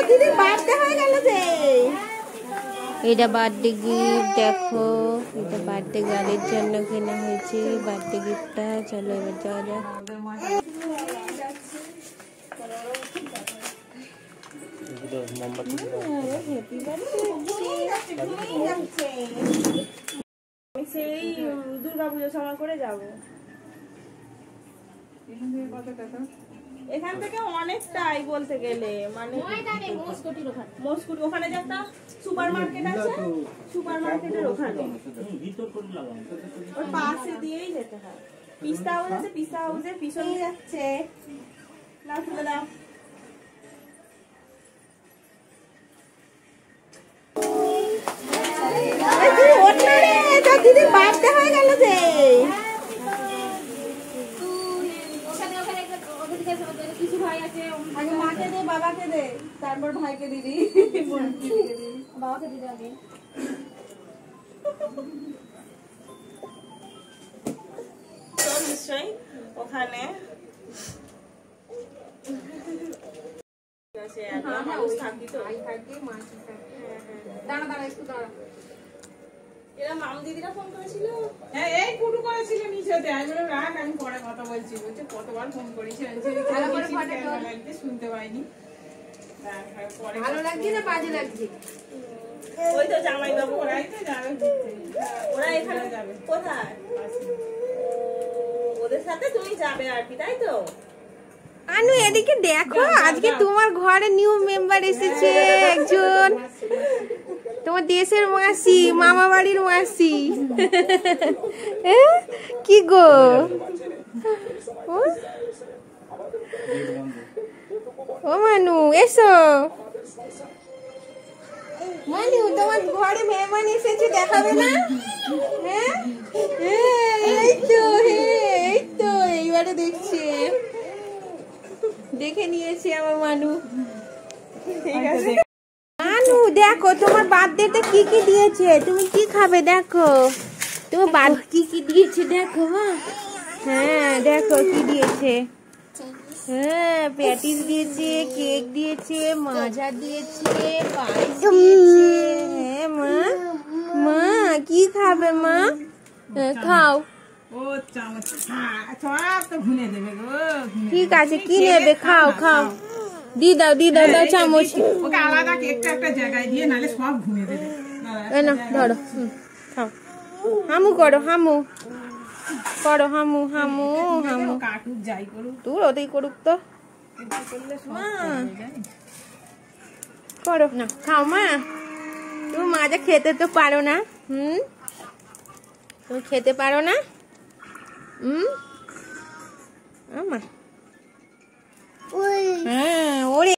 দিদির বার্থডে হয়ে গেল যে। এটা বার্থডে গিফট, দেখো এটা বার্থডে গার্লের জন্য কেনা হয়েছে বার্থডে গিফটটা। চলো এবার যাওয়া যাক। আমি সেই দুর্গা পুজোর সময় করে যাবো। এখান থেকে অনেকটাই বলতে গেলে, মানে মস্কুটি ওখানে যে একটা সুপার মার্কেট আছে, সুপার মার্কেটের ওখানে ওর পাশে দিয়েই যেতে হয়। পিস্তা হাউস আছে, পিস্তা হাউসের পিছনে যাচ্ছে। না তুলে দাও। দিদির বার্থডে হয়ে গেল যে। আগে মাকে দে, বাবাকে দে, তারপর ভাইকে দিবি, বাবাকে দিবি আগে। নিশ্চয়ই ওখানে এরা মাম দিদিরা ফোন করেছিল। হ্যাঁ এই ফুটু করেছিল নিচেতে। আমি বললাম রাখ, আমি পরে কথা বলছি। বলছে কতবার ফোন করেছি, শুনতে পাইনি। ভালো লাগছে না বাজে লাগছে? ওই তো জামাই বাবু, ওরাই তো যাবে, ওরা এখানে যাবে। কোথায়? ওদের সাথে তুমি যাবে আর কি, তাই তো? আনু এদিকে দেখো, আজকে তোমার ঘরে নিউ মেম্বার এসেছে একজন, তোমার দেশের মাসি, মামা বাড়ির মাসি। কি গো, ও মানু এসো। মানু তোমার ঘরে মেহমান এসেছে, দেখাবে না? হ্যাঁ এই তো, এই তো এইবারে দেখছে, দেখে নিয়েছি আমার মানু। ঠিক আছে মানু, দেখো তোমার বার্থডেতে কি কি দিয়েছে, তুমি কি খাবে দেখো, তোমার বার্থডে কি কি দিয়েছে দেখো। হ্যাঁ দেখো কি দিয়েছে। হ্যাঁ প্যাটিস দিয়েছে, কেক দিয়েছে, মাজা দিয়েছে, পায়েস দিয়েছে। হ্যাঁ মা, মা কি খাবে মা? খাও। ও চামচ সব তো ভুনে দেবে গো। ঠিক আছে কি নেবে, খাও খাও, দি দাও দি দাও, দাও চামচ। ওকে আলাদা একটা একটা জায়গায় দিয়ে, নালে সব ভুনে দেবে। এই না ধরো, খাও। হামু করো, হামু করো, হামু হামু হামু। কাটুক যাই করুক, তোর ওতেই করুক তো। মা করো না, খাও মা। তুমি মাজা খেতে তো পারো না। তুমি খেতে পারো না। আমা